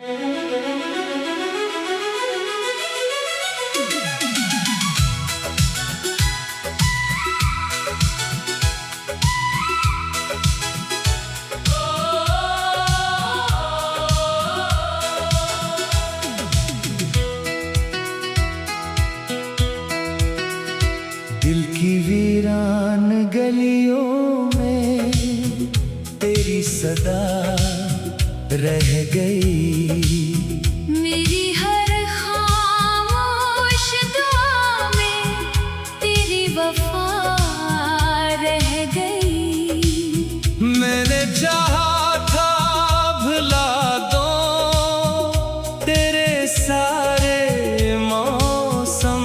दिल की वीरान गलियों में तेरी सदा रह गई। मेरी हर खामोश दुआ में तेरी वफा रह गई। मैंने चाहा था भुला दो तेरे सारे मौसम,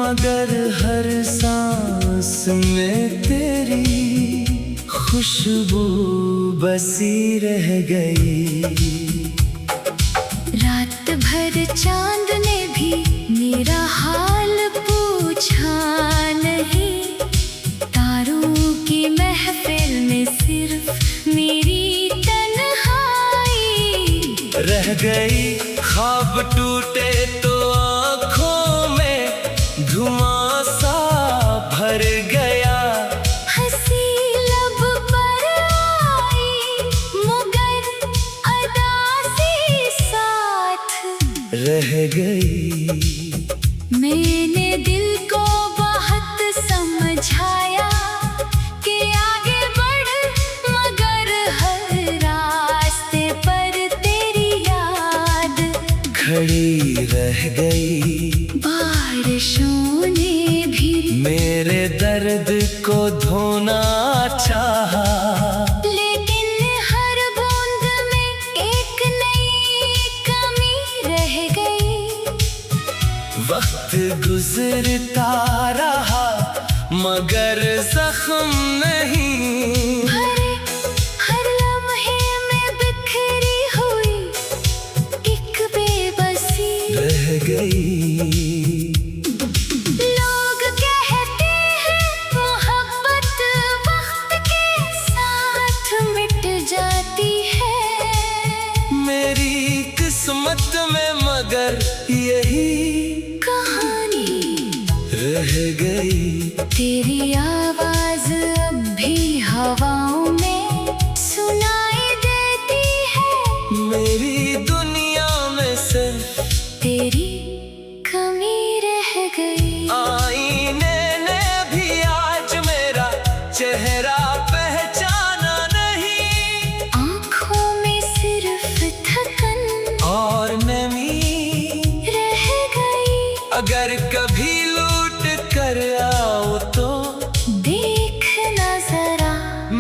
मगर हर सांस में तेरी खुशबू बसी रह गई। रात भर चांद ने भी मेरा हाल पूछा नहीं। तारों की महफिल में सिर्फ मेरी तन्हाई रह गई। ख्वाब टूटे तो आँखों में धुआं सा भर गया। हंसी लब पर आई मगर अदा से साथ रह गई। मैंने दिल को बहुत समझाया कि आगे बढ़, मगर हर रास्ते पर तेरी याद खड़ी रह गई। बारिशों ने भी मेरे दर्द को धोना चाहा, लेकिन हर बूंद में एक नई कमी रह गई। वक्त गुजरता रहा मगर जख्म नहीं। भरे हर लम्हे में बिखरी हुई एक बेबसी रह गई। लोग कहते हैं मोहब्बत वक्त के साथ मिट जाती है। मेरी किस्मत में मगर यही कहानी रह गई। तेरी आवाज अब भी हवाओं में सुनाई देती है। मेरी दुनिया में सिर्फ तेरी कमी रह गई। आईने ने भी आज मेरा चेहरा पहचाना नहीं। आँखों में सिर्फ थकन और नमी रह गई। अगर कभी लूट कर आओ तो देखना जरा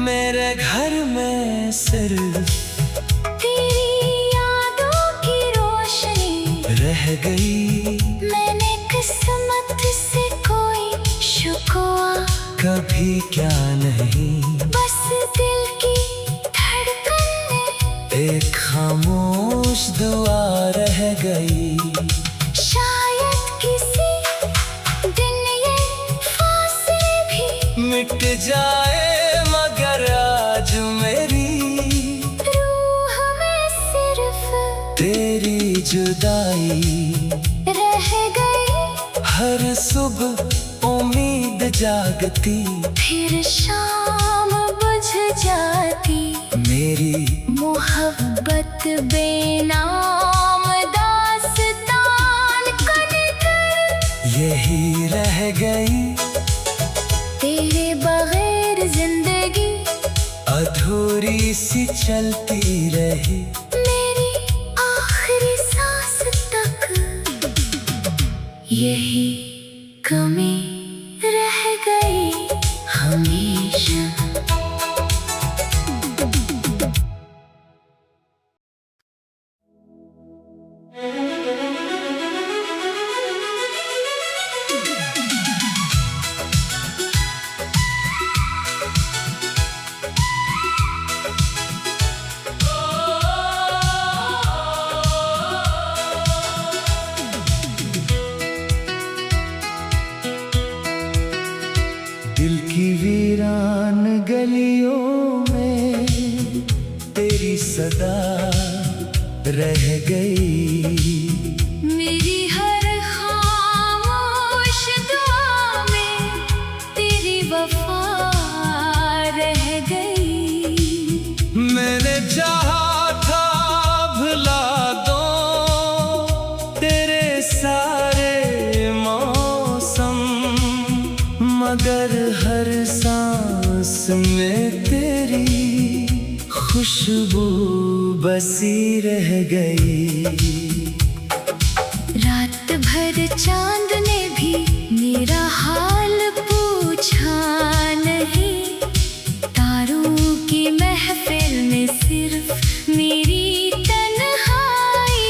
मेरे घर में सिर्फ तेरी यादों की रोशनी रह गई। मैंने किस्मत से कोई शुक्वा कभी क्या नहीं, बस दिल की धड़कन में एक खामोश दुआ रह गई। शायद किसी दिन ये फासले भी मिट जाए मगर आज मेरी रूह में सिर्फ तेरी जुदाई रह गई। हर सुबह उम्मीद जागती, फिर शाम बुझ जाती। मेरी मोहब्बत बेनाम दास्तान कर यही रह गई। तेरे बगैर जिंदगी अधूरी सी चलती रही। मेरी आखिरी सांस तक यही कमी रह गई हमेशा। दिल की वीरान गलियों में तेरी सदा रह गई। मेरी हर खामोश दुआ में तेरी वफा रह गई। मैंने चाहा था भुला दो तेरे सारे मौसम, मगर हर सांस में तेरी खुशबू बसी रह गई। रात भर चांद ने भी मेरा हाल पूछा नहीं, तारों की महफिल में सिर्फ मेरी तन्हाई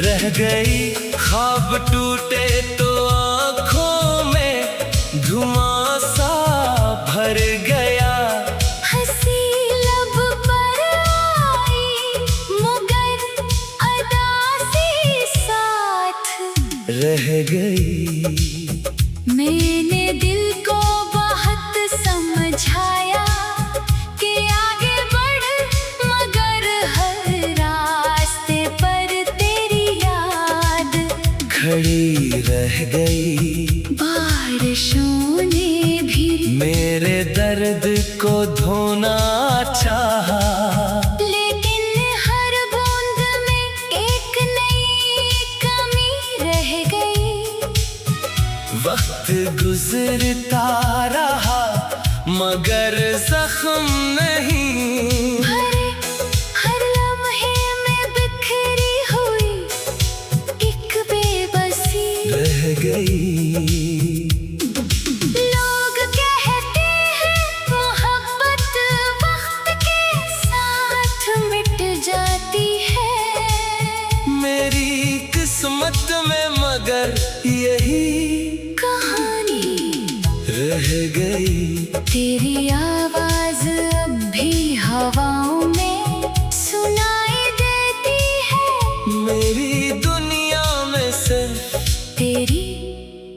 रह गई। ख्वाब टूटे तो आँखों में धुआं सा भर गया। हंसी लब पर आई मगर अदा से साथ रह गई। मैंने दिल को बहुत समझाया कि आगे बढ़, मगर हर रास्ते पर तेरी याद खड़ी रह गई। बारिशों ने भी मेरे दर्द को धोना चाहा, लेकिन हर बूंद में एक नई कमी रह गई। वक्त गुजरता रहा मगर जख्म नहीं। भरे हर लम्हे में बिखरी हुई एक बेबसी रह गई। लोग कहते हैं मोहब्बत वक्त के साथ मिट जाती है। मेरी किस्मत में मगर यही कहानी रह गई। तेरी आवाज अब भी हवाओं में सुनाई देती है। मेरी दुनिया में से तेरी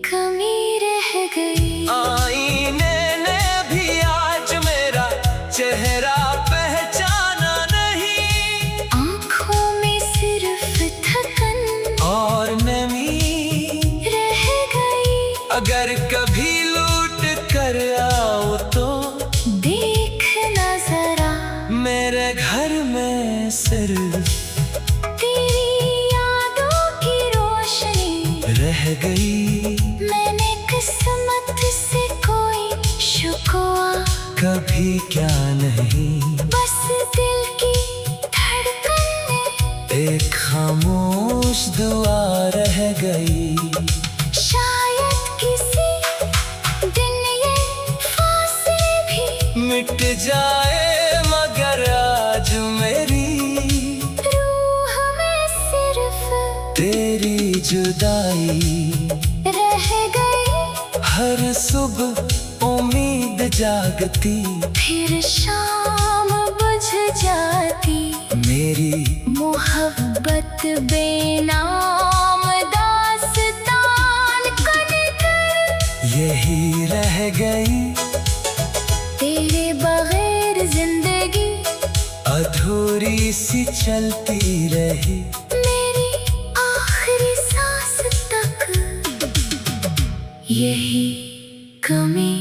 कमी रह गई। आईने ने भी आज मेरा चेहरा पहचाना नहीं। आँखों में सिर्फ थकन और नमी रह गई। अगर कभी लूट कर आओ तो देखना जरा मेरे घर में सिर्फ तेरी यादों की रोशनी रह गई। मैंने किस्मत से कोई शुक्वा कभी क्या नहीं, बस दिल की धड़कन में एक खामोश दुआ रह गई। शायद किसी दिन ये फासले भी मिट जाए मगर आज मेरी रूह में सिर्फ तेरी जुदाई रह गई। हर सुबह उम्मीद जागती, फिर शाम बुझ जाती। मेरी मोहब्बत बेनाम दास्तान कर यही रह गई। तेरे बगैर जिंदगी अधूरी सी चलती रही। मेरी आखिरी सांस तक यही कमी